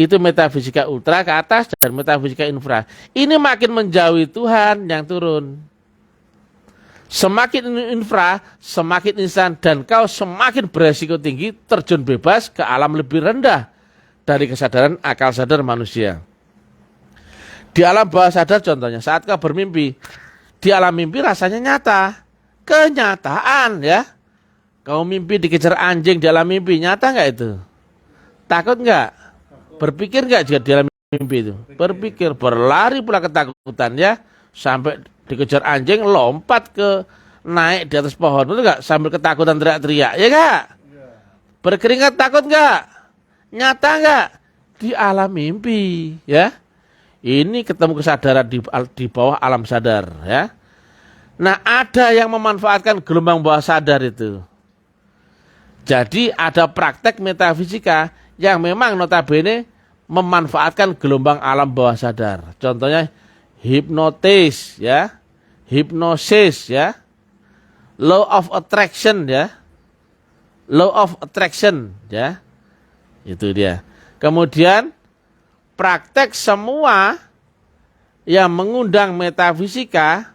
Itu metafisika ultra ke atas dan metafisika infra. Ini makin menjauhi Tuhan yang turun. Semakin infra, semakin insan, dan kau semakin beresiko tinggi terjun bebas ke alam lebih rendah dari kesadaran akal sadar manusia. Di alam bawah sadar contohnya, saat kau bermimpi, di alam mimpi rasanya nyata. Kenyataan ya. Kau mimpi dikejar anjing di alam mimpi, nyata nggak itu? Takut nggak? Berpikir nggak jika di alam mimpi itu? Berpikir, berlari pula ketakutan ya. Sampai dikejar anjing, lompat ke naik di atas pohon, itu nggak? Sambil ketakutan teriak-teriak, ya nggak? Berkeringat takut nggak? Nyata nggak? Di alam mimpi ya. Ini ketemu kesadaran di bawah alam sadar ya. Nah, ada yang memanfaatkan gelombang bawah sadar itu. Jadi ada praktek metafisika yang memang notabene memanfaatkan gelombang alam bawah sadar. Contohnya hipnotis ya, hipnosis ya, law of attraction ya, law of attraction ya, itu dia. Kemudian praktek semua yang mengundang metafisika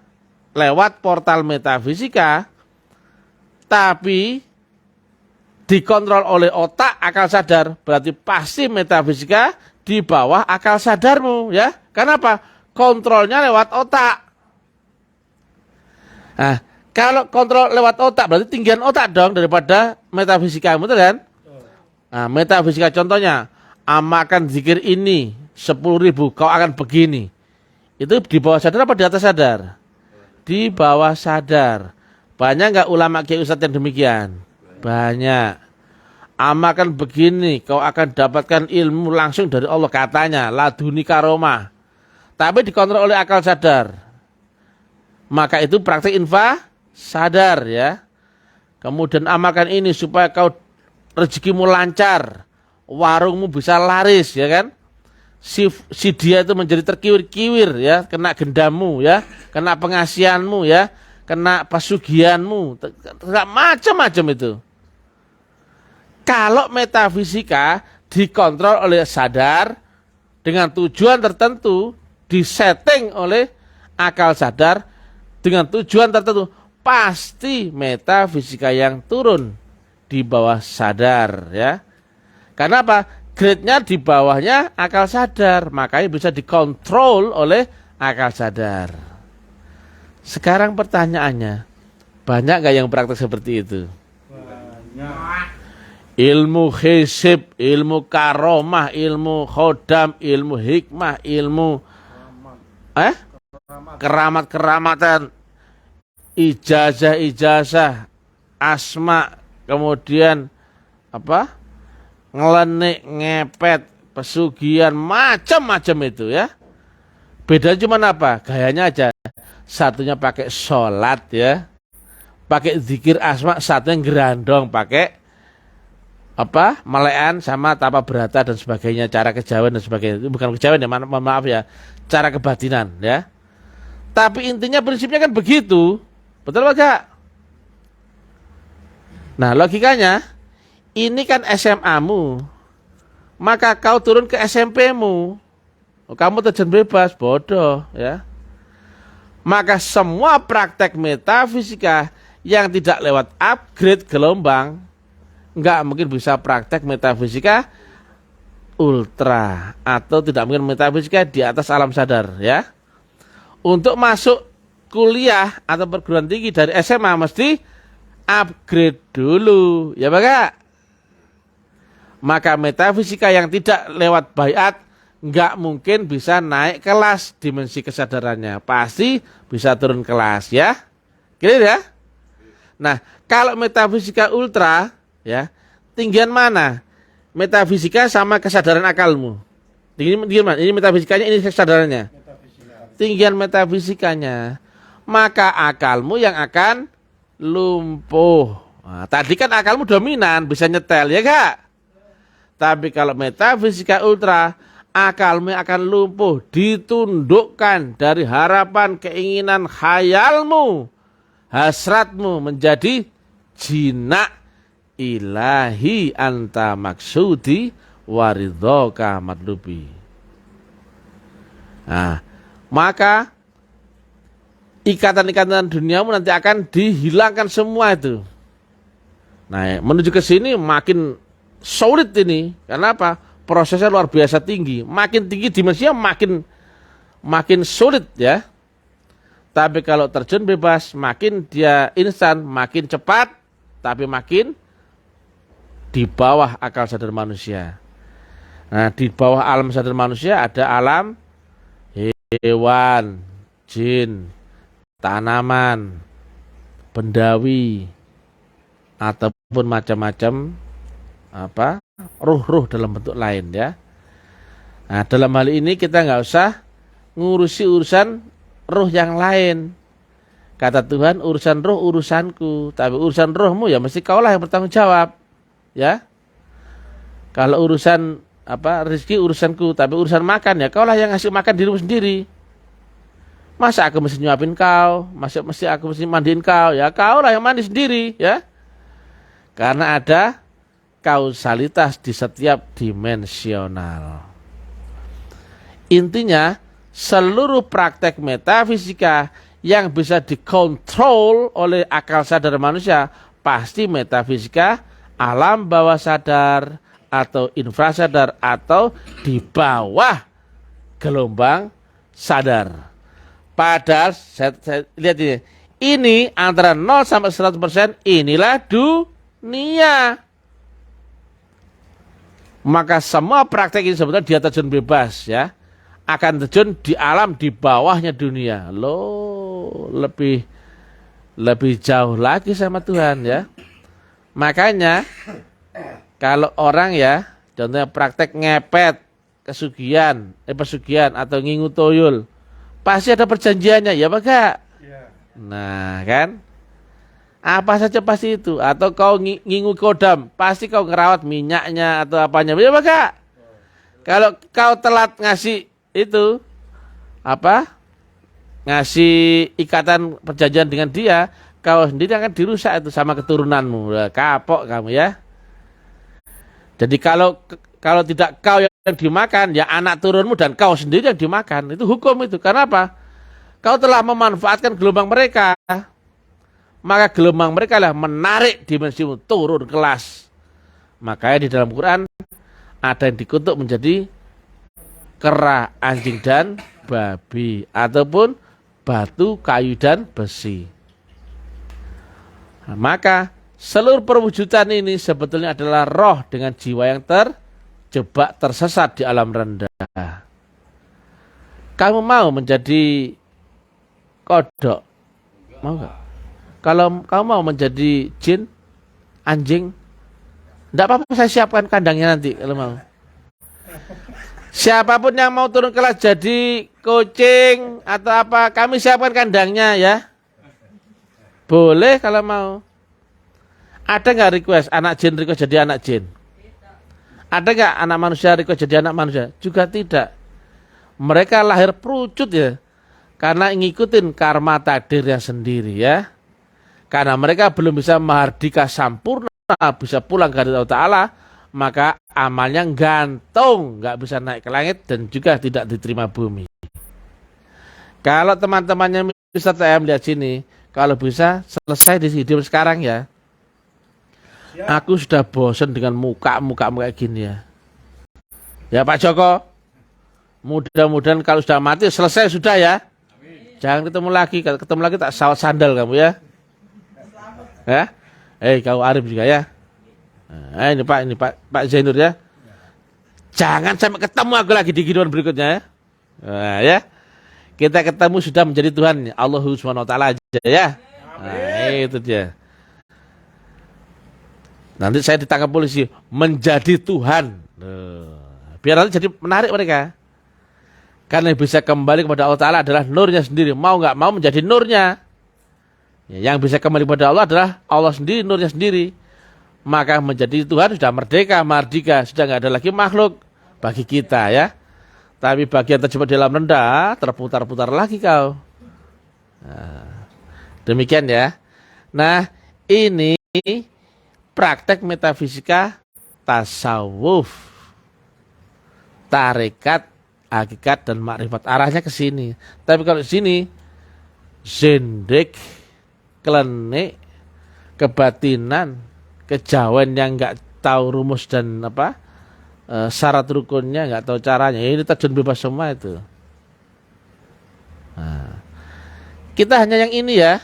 lewat portal metafisika, tapi dikontrol oleh otak akal sadar, berarti pasti metafisika di bawah akal sadarmu ya. Kenapa? Kontrolnya lewat otak. Nah, kalau kontrol lewat otak berarti tinggian otak dong daripada metafisika, betul kan? Nah, metafisika contohnya, amalkan zikir ini 10.000, kau akan begini. Itu di bawah sadar apa di atas sadar? Di bawah sadar. Banyak nggak ulama kiai ustadz yang demikian? Banyak. Amalkan begini, kau akan dapatkan ilmu langsung dari Allah, katanya laduni karomah. Tapi dikontrol oleh akal sadar. Maka itu praktik infra sadar ya. Kemudian amalkan ini supaya kau rezekimu lancar, warungmu bisa laris ya kan. Si dia itu menjadi terkiwir-kiwir ya, kena gendamu ya, kena pengasihanmu ya, kena pesugihanmu, macam-macam itu. Kalau metafisika dikontrol oleh sadar dengan tujuan tertentu, disetting oleh akal sadar dengan tujuan tertentu, pasti metafisika yang turun di bawah sadar ya. Karena apa? Grade-nya di bawahnya akal sadar, makanya bisa dikontrol oleh akal sadar. Sekarang pertanyaannya, banyak gak yang praktek seperti itu? Banyak. Ilmu hisib, ilmu karomah, ilmu khodam, ilmu hikmah, ilmu keramat-keramatan, ijazah-ijazah, asma, kemudian apa? Ngelenik, ngepet, pesugihan, macam-macam itu ya. Beda cuma apa? Gayanya aja. Satunya pakai sholat ya, pakai zikir asma, satunya gerandong pakai apa? Melean sama tapa berata dan sebagainya, cara kejawen dan sebagainya. Itu bukan kejawen ya, maaf ya, cara kebatinan ya. Tapi intinya prinsipnya kan begitu. Betul apa enggak? Nah, logikanya ini kan SMA-mu. Maka kau turun ke SMP-mu. Kamu terjun bebas, bodoh ya. Maka semua praktek metafisika yang tidak lewat upgrade gelombang nggak mungkin bisa praktek metafisika ultra atau tidak mungkin metafisika di atas alam sadar ya. Untuk masuk kuliah atau perguruan tinggi dari SMA mesti upgrade dulu ya Pak. Maka metafisika yang tidak lewat baiat nggak mungkin bisa naik kelas dimensi kesadarannya, pasti bisa turun kelas ya. Clear ya? Nah, kalau metafisika ultra ya, tinggian mana? Metafisika sama kesadaran akalmu. Tinggian mana? Ini metafisikanya, ini kesadarannya. Tinggian metafisikanya. Maka akalmu yang akan lumpuh. Nah, tadi kan akalmu dominan, bisa nyetel ya Kak? Tapi kalau metafisika ultra, akalmu akan lumpuh, ditundukkan dari harapan, keinginan, khayalmu, hasratmu menjadi jinak ilahi anta maksudi waridhoka matlubi. Nah, maka ikatan-ikatan duniamu nanti akan dihilangkan semua itu. Nah, menuju ke sini makin sulit ini. Karena apa? Prosesnya luar biasa tinggi. Makin tinggi dimensinya makin sulit ya. Tapi kalau terjun bebas, makin dia instan, makin cepat, tapi makin di bawah akal sadar manusia. Nah, di bawah alam sadar manusia ada alam hewan, jin, tanaman, bendawi, ataupun macam-macam ruh-ruh dalam bentuk lain ya. Nah, dalam hal ini kita nggak usah ngurusi urusan ruh yang lain. Kata Tuhan, urusan roh urusanku, tapi urusan rohmu ya mesti kaulah yang bertanggung jawab. Ya. Kalau urusan rezeki urusanku, tapi urusan makan ya kaulah yang ngasih makan dirimu sendiri. Masa aku mesti nyuapin kau, masa aku mesti mandiin kau, ya kaulah yang mandi sendiri, ya. Karena ada kausalitas di setiap dimensional. Intinya, seluruh praktek metafisika yang bisa dikontrol oleh akal sadar manusia pasti metafisika alam bawah sadar atau infrasadar atau di bawah gelombang sadar. Padahal saya lihat ini antara 0 sampai 100% inilah dunia. Maka semua praktek ini sebetulnya dia terjun bebas ya. Akan terjun di alam di bawahnya dunia. Loh, lebih jauh lagi sama Tuhan ya. Makanya kalau orang ya, contohnya praktek ngepet pesugihan atau ngingu toyul, pasti ada perjanjiannya ya Pak Gak? Nah kan, apa saja pasti itu. Atau kau ngingu kodam, pasti kau ngerawat minyaknya atau apanya ya Pak Gak? Kalau kau telat ngasih itu ngasih ikatan perjanjian dengan dia, kau sendiri akan dirusak itu sama keturunanmu. Kapok kamu ya. Jadi kalau tidak kau yang dimakan, ya anak turunmu dan kau sendiri yang dimakan. Itu hukum itu. Karena apa? Kau telah memanfaatkan gelombang mereka, maka gelombang mereka lah menarik dimensimu turun kelas. Makanya di dalam Quran ada yang dikutuk menjadi kera, anjing dan babi, ataupun batu, kayu dan besi. Nah, maka seluruh perwujudan ini sebetulnya adalah roh dengan jiwa yang terjebak tersesat di alam rendah. Kamu mau menjadi kodok? Mau gak? Kalau kamu mau menjadi jin, anjing, tidak apa-apa, saya siapkan kandangnya nanti kalau mau. Siapapun yang mau turun kelas jadi kucing atau apa, kami siapkan kandangnya ya. Boleh kalau mau. Ada nggak request anak jin request jadi anak jin? Ada nggak anak manusia request jadi anak manusia? Juga tidak. Mereka lahir perucut ya, karena ngikutin karma takdirnya sendiri ya. Karena mereka belum bisa mahardika sampurna, bisa pulang ke Allah Ta'ala, maka amalnya gantung, nggak bisa naik ke langit dan juga tidak diterima bumi. Kalau teman-temannya Ustaz TM lihat sini, kalau bisa selesai di hidup sekarang ya. Aku sudah bosan dengan muka-muka kayak gini ya. Ya Pak Joko, mudah-mudahan kalau sudah mati selesai sudah ya. Jangan ketemu lagi tak sawat sandal kamu ya. Ya, kau Arif juga ya. Nah, ini Pak Zainur ya. Jangan sampai ketemu aku lagi di kehidupan berikutnya ya. Nah, ya. Kita ketemu sudah menjadi Tuhan Allah Subhanahu wa taala aja ya. Nah, itu dia. Nanti saya ditangkap polisi menjadi Tuhan. Biar nanti jadi menarik mereka. Karena yang bisa kembali kepada Allah Ta'ala adalah nurnya sendiri. Mau nggak mau menjadi nurnya. Yang bisa kembali kepada Allah adalah Allah sendiri, nurnya sendiri. Maka menjadi Tuhan sudah merdeka, mardika. Sudah nggak ada lagi makhluk bagi kita ya. Tapi bagi yang terjebak di dalam rendah, terputar-putar lagi kau. Nah, demikian ya. Nah, ini praktek metafisika tasawuf. tarekat, hakikat dan makrifat. Arahnya ke sini. Tapi kalau di sini zindik, klenik, kebatinan, kejawen yang nggak tahu rumus dan syarat rukunnya, nggak tahu caranya. Ini terjun bebas semua itu. Nah, kita hanya yang ini ya,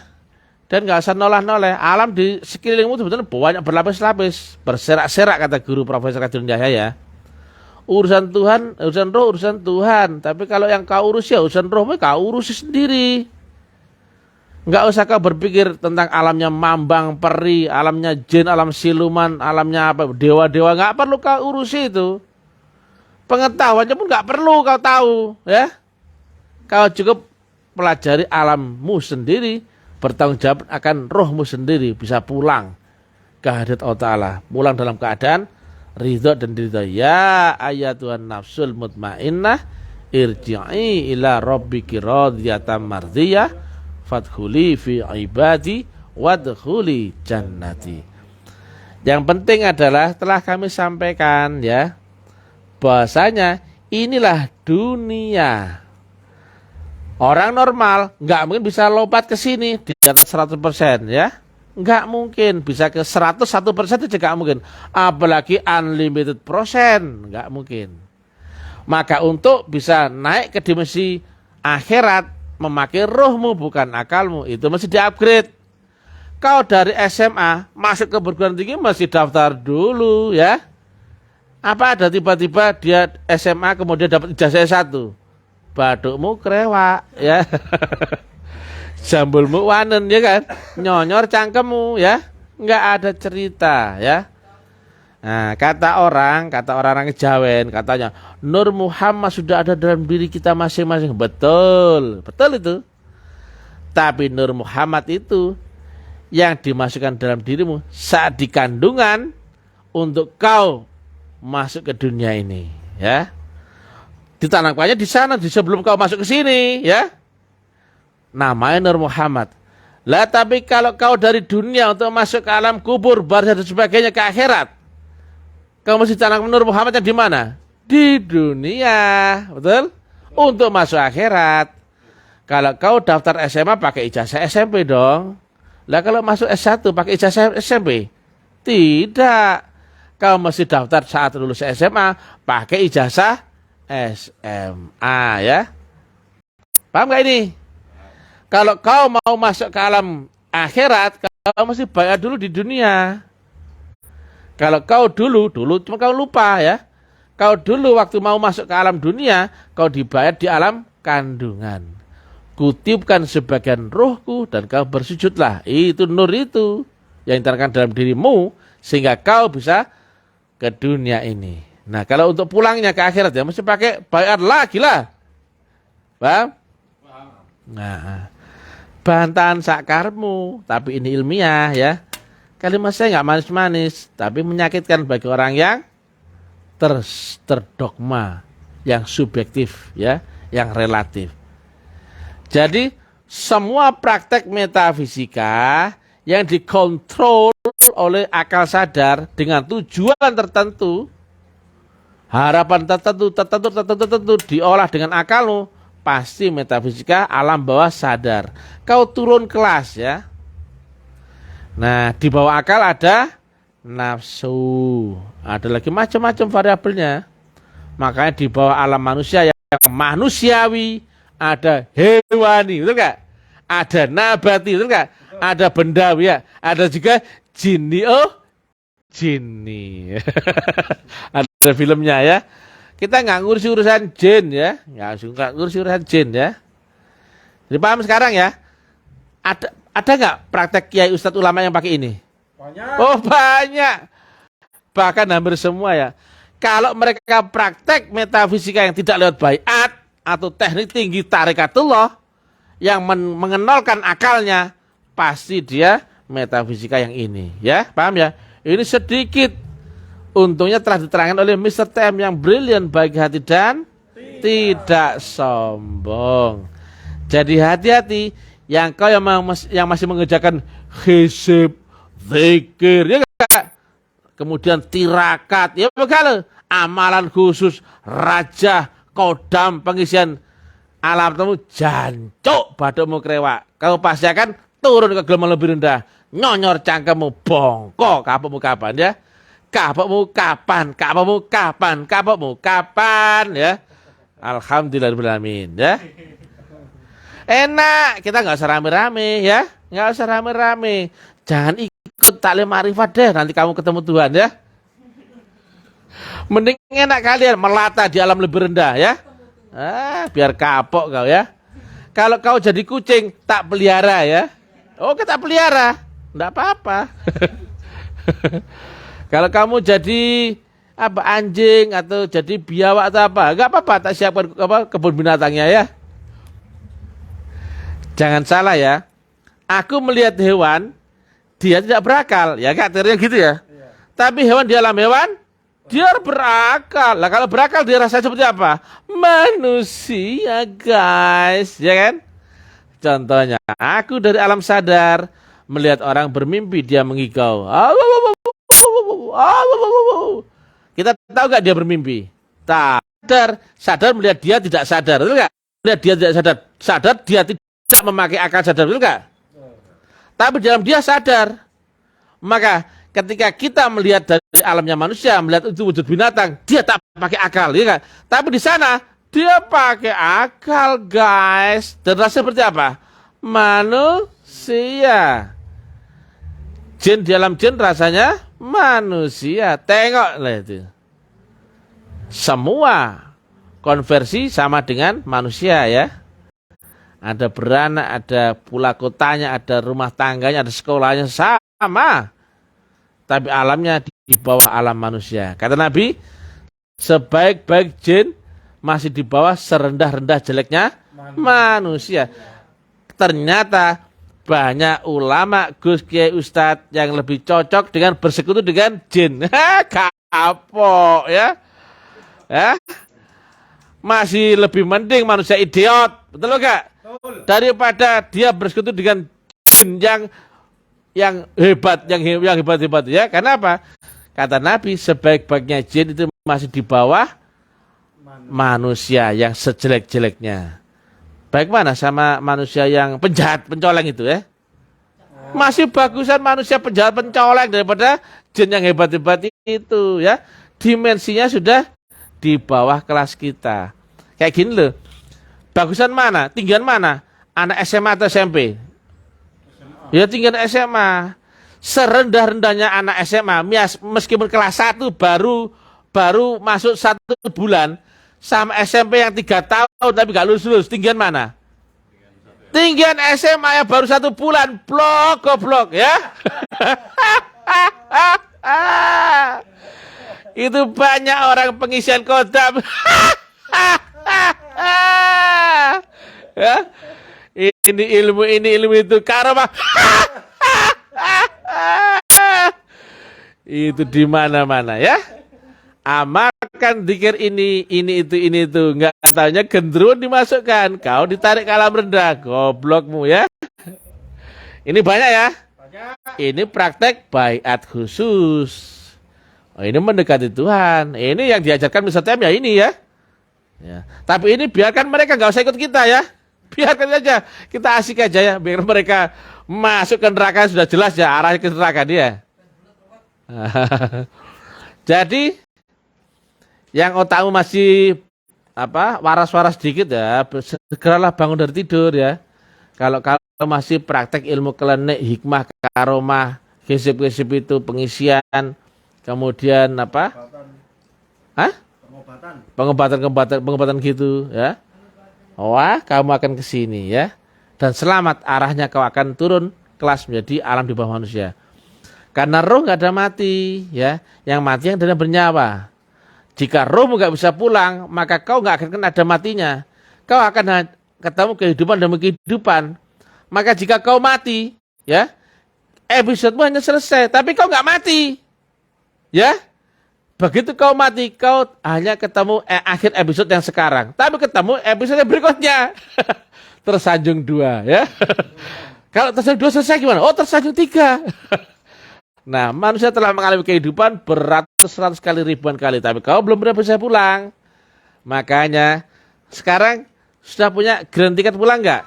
dan nggak usah noleh-noleh. Alam di sekelilingmu sebetulnya banyak berlapis-lapis, berserak-serak kata guru Profesor Kadirun Yahya ya. Urusan Tuhan, urusan roh, urusan Tuhan. Tapi kalau yang kau urus ya urusan rohmu, kau urusi sendiri. Nggak usah kau berpikir tentang alamnya mambang, peri, alamnya jin, alam siluman, alamnya dewa-dewa. Nggak perlu kau urusi itu. Pengetahuannya pun nggak perlu kau tahu, ya. Kau cukup pelajari alammu sendiri, bertanggung jawab akan rohmu sendiri, bisa pulang ke hadirat Allah Ta'ala, pulang dalam keadaan ridho dan ridho. Ya ayatuhan nafsul mutmainnah, irji'i ila rabbiki radiyatan mardiyah, fadkhuli fi ibadi wadkhuli jannati. Yang penting adalah telah kami sampaikan ya, bahasanya inilah dunia. Orang normal nggak mungkin bisa lompat ke sini di atas 100% ya. Nggak mungkin bisa ke 101% itu nggak mungkin. Apalagi unlimited persen, nggak mungkin. Maka untuk bisa naik ke dimensi akhirat, memakai rohmu bukan akalmu, itu mesti di-upgrade. Kau dari SMA masuk ke perguruan tinggi masih daftar dulu ya. Apa ada tiba-tiba dia SMA kemudian dapat ijazah S1? Badukmu krewak ya. Jambulmu wanen ya kan. Nyonyor cangkemmu ya. Enggak ada cerita ya. Nah, kata orang Kejawen katanya, Nur Muhammad sudah ada dalam diri kita masing-masing. Betul itu. Tapi Nur Muhammad itu yang dimasukkan dalam dirimu saat di kandungan untuk kau masuk ke dunia ini, ya. Ditanamkannya di sana, di sebelum kau masuk ke sini, ya. Namanya Nur Muhammad. Lah tapi kalau kau dari dunia untuk masuk ke alam kubur, barzah dan sebagainya ke akhirat, kau mesti tanam Nur Muhammad yang di mana? Di dunia, betul? Untuk masuk akhirat. Kalau kau daftar SMA pakai ijazah SMP dong. Lah kalau masuk S1 pakai ijazah SMP? Tidak. Kau mesti daftar saat lulus SMA pakai ijazah SMA ya. Paham gak ini? Kalau kau mau masuk ke alam akhirat, kau mesti bayar dulu di dunia. Kalau kau dulu cuma kau lupa ya. Kau dulu waktu mau masuk ke alam dunia, kau dibayar di alam kandungan. Kutiupkan sebagian rohku dan kau bersujudlah. Itu nur itu yang ditanamkan dalam dirimu sehingga kau bisa ke dunia ini. Nah, kalau untuk pulangnya ke akhirat ya mesti pakai bayar lagi lah. Paham? Nah, bantahan sakarmu, tapi ini ilmiah ya. Kalimat saya nggak manis-manis, tapi menyakitkan bagi orang yang terdogma, yang subjektif ya, yang relatif. Jadi semua praktek metafisika yang dikontrol oleh akal sadar dengan tujuan tertentu, harapan tertentu diolah dengan akalmu, pasti metafisika alam bawah sadar. Kau turun kelas ya. Nah, di bawah akal ada nafsu, ada lagi macam-macam variabelnya. Makanya di bawah alam manusia yang manusiawi ada hewani, betul gak? Ada nabati, betul gak? Ada bendawi ya, ada juga jinni, jinni. Ada filmnya ya. Kita nggak ngurusi urusan jin ya, nggak ngurusi urusan jin ya. Jadi paham sekarang ya? Ada nggak praktek kiai ustadz ulama yang pakai ini? Banyak. Oh banyak, bahkan hampir semua ya. Kalau mereka praktek metafisika yang tidak lewat baiat atau teknik tinggi tarikatullah yang mengenalkan akalnya, pasti dia metafisika yang ini ya, paham ya? Ini sedikit, untungnya telah diterangkan oleh Mr. TM yang brilian, baik hati dan tidak sombong. Jadi hati-hati yang kau yang masih mengerjakan hisib, zikir, ya gak? Kemudian tirakat, ya begal, amalan khusus, raja, kodam, pengisian alam temu jancuk badukmu krewak. Kau pasti akan turun ke gelombang lebih rendah. Nyonyor cangkemmu bongkok, kapokmu kapan ya? Kapokmu kapan? Kapokmu kapan? Kapokmu kapan ya? Alhamdulillahirobbilalamin ya. Enak, kita nggak usah rame-rame ya, nggak usah rame-rame. Jangan ikut taklim ma'rifat deh, nanti kamu ketemu Tuhan ya. Mending enak kalian melata di alam lebih rendah ya. Biar kapok kau ya. Kalau kau jadi kucing tak pelihara ya. Oke, tak pelihara, enggak apa-apa. Kalau kamu jadi anjing atau jadi biawak atau apa, enggak apa-apa, tak siapkan kebun binatangnya ya. Jangan salah ya. Aku melihat hewan, dia tidak berakal, ya Kak, teorinya gitu ya. Iya. Tapi hewan di alam hewan, dia berakal. Lah kalau berakal dia rasanya seperti apa? Manusia, guys, ya kan? Contohnya, aku dari alam sadar melihat orang bermimpi, dia mengigau. Kita tahu gak dia bermimpi? Sadar melihat dia tidak sadar, betul gak? Melihat dia tidak sadar dia tidak memakai akal sadar, betul gak? Tapi dalam dia sadar. Maka ketika kita melihat dari alamnya manusia, melihat itu wujud binatang, dia tak pakai akal, ya kan? Tapi di sana dia pakai akal, guys. Dan rasanya seperti apa? Manusia. Jin di alam jin rasanya manusia. Tengok lah itu. Semua konversi sama dengan manusia ya. Ada beranak, ada pula kotanya, ada rumah tangganya, ada sekolahnya, sama. Tapi alamnya di bawah alam manusia. Kata Nabi, sebaik-baik jin masih di bawah serendah-rendah jeleknya manusia. Ternyata banyak ulama, Gus Kiai Ustadz yang lebih cocok dengan bersekutu dengan jin. Kapok ya. Masih lebih mending manusia idiot. Betul gak? Daripada dia bersekutu dengan jin yang hebat, yang hebat ya. Karena apa? Kata Nabi, sebaik-baiknya jin itu masih di bawah manusia yang sejelek-jeleknya. Baik mana sama manusia yang penjahat, pencoleng itu ya? Masih bagusan manusia penjahat, pencoleng daripada jin yang hebat-hebat itu ya. Dimensinya sudah di bawah kelas kita. Kayak gini loh. Bagusan mana? Tinggian mana? Anak SMA atau SMP? Ya tinggian SMA. Serendah-rendahnya anak SMA, meskipun kelas 1 baru masuk 1 bulan, sama SMP yang 3 tahun tapi gak lulus. Tinggian mana? Tinggian SMA yang baru 1 bulan. Goblok ya. Itu banyak orang pengisian kodam. Ya. Ini ilmu itu karomah. Itu di mana-mana ya. Amalkan zikir ini itu, enggak taunya gendruwo dimasukkan, kau ditarik ke alam rendah, goblokmu ya. Ini banyak ya. Ini praktek baiat khusus. Oh, ini mendekati Tuhan. Ini yang diajarkan Mr. Tem ya ini ya. Tapi ini biarkan mereka nggak usah ikut kita ya. Biarkan saja, kita asik aja ya. Biar mereka masuk ke neraka sudah jelas ya arahnya ke neraka dia. Jadi yang otakmu masih waras-waras sedikit ya, segeralah bangun dari tidur ya. Kalau masih praktek ilmu kelenik, hikmah, karomah, gesip-gesip itu pengisian, kemudian pengobatan gitu ya. Wah, kamu akan ke sini ya. Dan selamat, arahnya kau akan turun kelas menjadi alam di bawah manusia. Karena roh nggak ada mati ya. Yang mati yang tidak bernyawa. Jika rohmu nggak bisa pulang, maka kau nggak akan ada matinya. Kau akan ketemu kehidupan demi kehidupan. Maka jika kau mati, ya, episodemu hanya selesai. Tapi kau nggak mati, ya. Begitu kau mati, kau hanya ketemu akhir episode yang sekarang. Tapi ketemu episode yang berikutnya. Tersanjung 2, ya. Kalau tersanjung 2 selesai gimana? Oh, tersanjung 3. Nah, manusia telah mengalami kehidupan berat beratus-ratus kali, ribuan kali, tapi kau belum pernah bisa pulang. Makanya sekarang sudah punya grand tiket pulang nggak?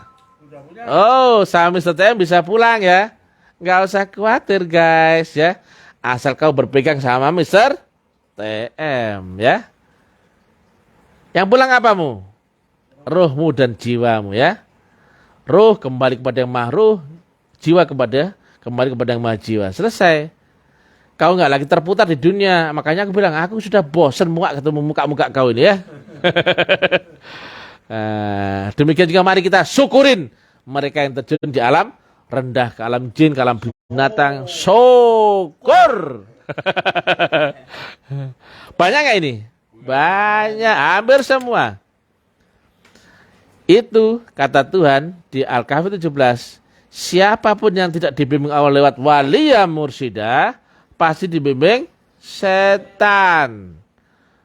Oh, sama Mr. TM bisa pulang ya. Nggak usah khawatir guys ya. Asal kau berpegang sama Mr. TM ya. Yang pulang apamu? Ruhmu dan jiwamu ya. Ruh kembali kepada yang maha ruh, jiwa kembali kepada yang maha jiwa. Selesai. Kau nggak lagi terputar di dunia. Makanya aku bilang, aku sudah bosan muak ketemu muka-muka kau ini ya. Demikian juga mari kita syukurin mereka yang terjun di alam rendah, ke alam jin, ke alam binatang. Syukur. Banyak nggak ini? Banyak, hampir semua. Itu kata Tuhan di Al-Kahfi 17. Siapapun yang tidak dibimbing Allah lewat waliya mursyida, pasti dibimbing setan.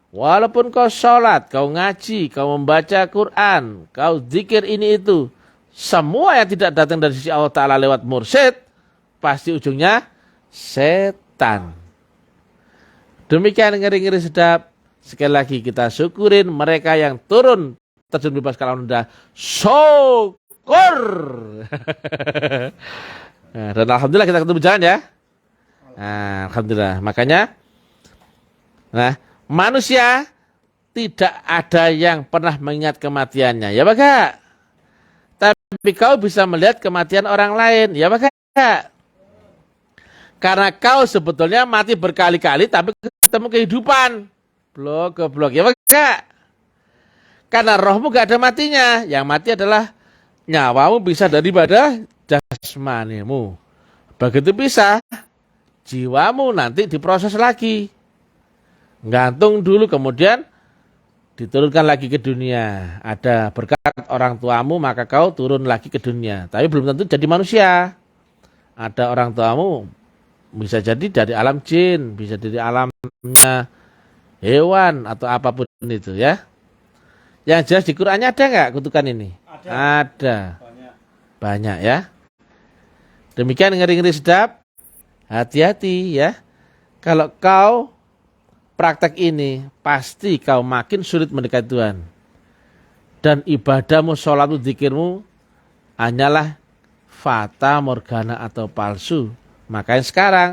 Walaupun kau sholat, kau ngaji, kau membaca Quran, kau zikir ini itu, semua yang tidak datang dari sisi Allah Ta'ala lewat mursyid, pasti ujungnya setan. Demikian ngeri-ngeri sedap. Sekali lagi kita syukurin mereka yang turun terjun bebas ke alam rendah. Syukur. Dan alhamdulillah kita ketemu jalan ya. Alhamdulillah. Makanya, manusia tidak ada yang pernah mengingat kematiannya. Ya Pak? Tapi kau bisa melihat kematian orang lain. Ya Pak? Karena kau sebetulnya mati berkali-kali tapi ketemu kehidupan. Blok. Ya Pak? Karena rohmu gak ada matinya. Yang mati adalah nyawamu bisa daripada jasmanimu. Begitu bisa, jiwamu nanti diproses lagi. Gantung dulu, kemudian diturunkan lagi ke dunia. Ada berkat orang tuamu, maka kau turun lagi ke dunia. Tapi belum tentu jadi manusia. Ada orang tuamu, bisa jadi dari alam jin, bisa dari alamnya hewan, atau apapun itu ya. Yang jelas di Qurannya ada nggak kutukan ini? Ada. Banyak ya. Demikian ngeri-ngeri sedap. Hati-hati ya. Kalau kau praktek ini, pasti kau makin sulit mendekati Tuhan. Dan ibadahmu, sholatmu, zikirmu hanyalah fata morgana atau palsu. Makanya sekarang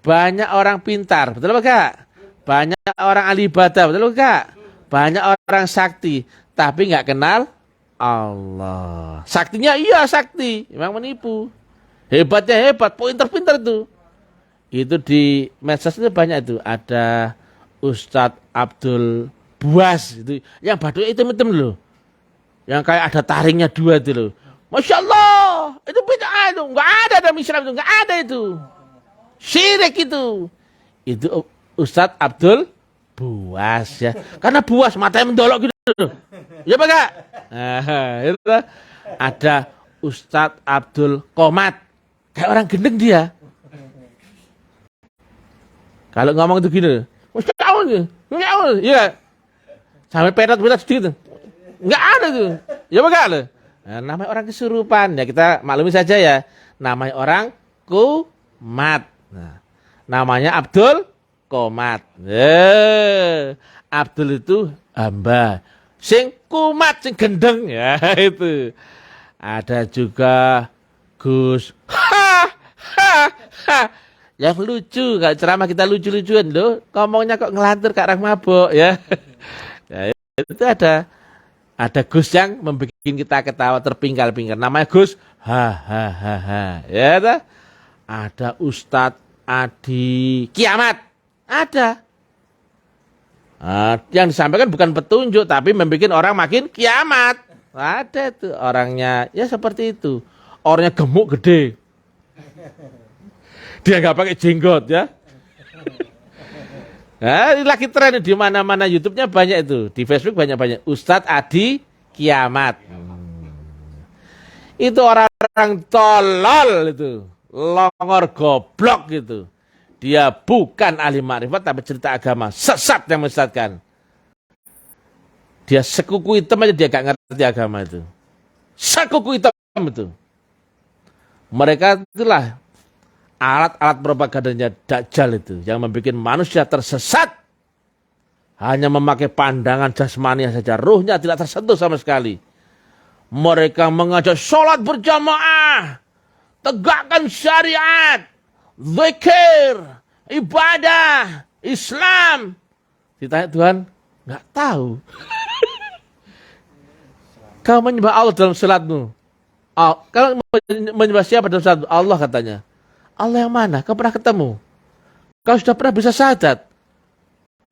banyak orang pintar, betul enggak? Banyak orang ahli ibadah, betul enggak? Banyak orang sakti, tapi nggak kenal Allah. Saktinya iya sakti, memang menipu. Hebatnya hebat, pinter-pinter itu. Itu di medsos itu banyak itu. Ada Ustadz Abdul Buas itu, yang badannya hitam-hitam loh. Yang kayak ada taringnya dua itu loh. Masya Allah, itu bid'ah itu, nggak ada dalam Islam itu, nggak ada itu. Syirik itu. Itu Ustadz Abdul Buas ya, karena buas matanya mendolok gitu. Ya Pak? Itu ada Ustadz Abdul Qomat, kayak orang gendeng dia. Kalau ngomong itu gini, ya, sampai petot sedikit, nggak ada tuh. Ya Pak? Namanya orang kesurupan ya, kita maklumi saja ya. Namanya orang kumat. Namanya Abdul Qomat. Abdul itu hamba. Sing kumat, sing gendeng ya itu. Ada juga Gus. Yang lucu, kalau ceramah kita lucu-lucuan loh. Ngomongnya kok ngelantur kayak orang mabuk ya. Ya itu ada Gus yang membuat kita ketawa terpingkal-pingkal. Namanya Gus. Ya itu. Ada Ustadz Adi Kiamat. Ada. Yang disampaikan bukan petunjuk, tapi membuat orang makin kiamat. Ada tuh orangnya, ya seperti itu. Orangnya gemuk gede. Dia nggak pakai jenggot ya. Nah, ini lagi tren di mana-mana, YouTube-nya banyak itu, di Facebook banyak-banyak. Ustadz Adi Kiamat. Itu orang-orang tolol itu, longor goblok gitu. Dia bukan ahli makrifat tapi cerita agama. Sesat yang menyesatkan. Dia sekuku hitam aja dia gak ngerti agama itu. Sekuku hitam itu. Mereka itulah alat-alat propagandanya Dajjal itu yang membuat manusia tersesat. Hanya memakai pandangan jasmani saja, ruhnya tidak tersentuh sama sekali. Mereka mengajak sholat berjamaah, tegakkan syariat, zikir, ibadah, Islam. Ditanya Tuhan, nggak tahu. Kau menyembah Allah dalam salatmu. Kau menyembah siapa dalam salatmu? Allah katanya. Allah yang mana? Kau pernah ketemu? Kau sudah pernah bisa syahadat?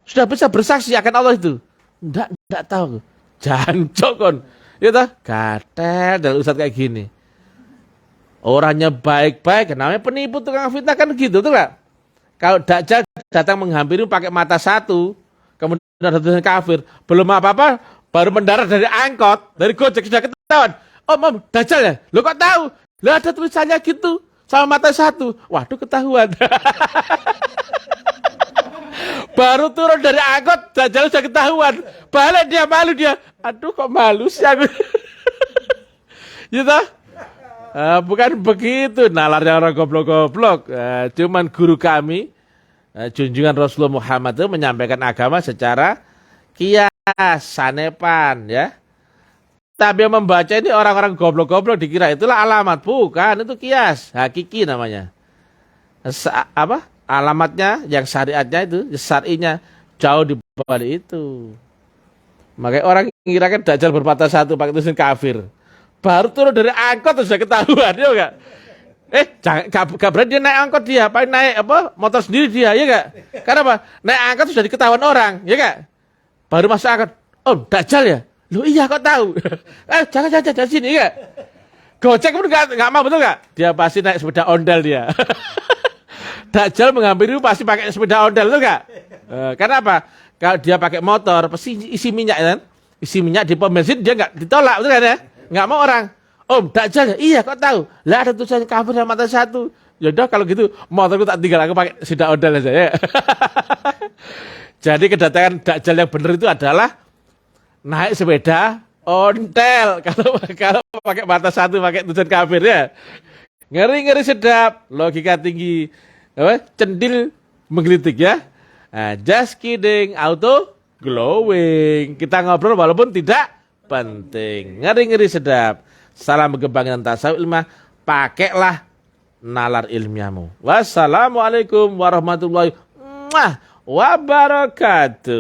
Sudah bisa bersaksi akan Allah itu? Enggak tahu. Jancok kon. Ya toh? Gatel dan ustaz kayak gini. Orangnya baik-baik, namanya penipu tukang fitnah kan gitu tuh enggak? Kalau Dajjal datang menghampiri pakai mata satu, kemudian ada tulisan kafir, belum apa-apa, baru mendarat dari angkot, dari Gojek sudah ketahuan. Oh, Mam, Dajjal ya? Lo kok tahu? Lo ada tulisannya gitu, sama mata satu. Waduh, ketahuan. Baru turun dari angkot, Dajjal sudah ketahuan. Balik dia, malu dia. Aduh, kok malu sih aku. Gitu? Bukan begitu nalarnya orang goblok-goblok. Cuman guru kami, junjungan Rasulullah Muhammad itu menyampaikan agama secara kias, sanepan, ya. Tapi yang membaca ini orang-orang goblok-goblok dikira itulah alamat. Bukan, itu kias, hakiki namanya. Alamatnya, yang syariatnya itu, syar'inya jauh di balik itu. Makanya orang ngira kan Dajjal bermata satu pakai tulisan kafir. Baru turun dari angkot sudah ketahuan, ya enggak? Gak berani dia naik angkot dia, paling naik motor sendiri dia, ya enggak? Karena apa? Naik angkot sudah diketahuan orang, ya enggak? Baru masuk angkot, Dajjal ya? Loh iya kok tahu? Jangan sini, ya enggak? Gojek pun enggak mau, betul enggak? Dia pasti naik sepeda ondel dia. Dajjal menghampiri pasti pakai sepeda ondel, betul enggak? Karena apa? Kalau dia pakai motor, pasti isi minyak kan? Isi minyak di pom bensin dia enggak ditolak, betul kan ya? Nggak mau orang. Dajjal ya? Iya kok tahu? Lah ada tulisan kafir yang mata satu. Yaudah kalau gitu motorku tak tinggal, aku pakai sepeda ondel aja ya. Jadi kedatangan Dajjal yang benar itu adalah naik sepeda ondel. Kalau pakai mata satu, pakai tulisan kafir ya. Ngeri sedap, logika tinggi, cendil menggelitik ya. Just kidding, auto glowing. Kita ngobrol walaupun tidak penting. Ngeri sedap. Salam kebanggaan tasawuf ilmiah. Pakailah nalar ilmiahmu. Wassalamualaikum warahmatullahi wabarakatuh.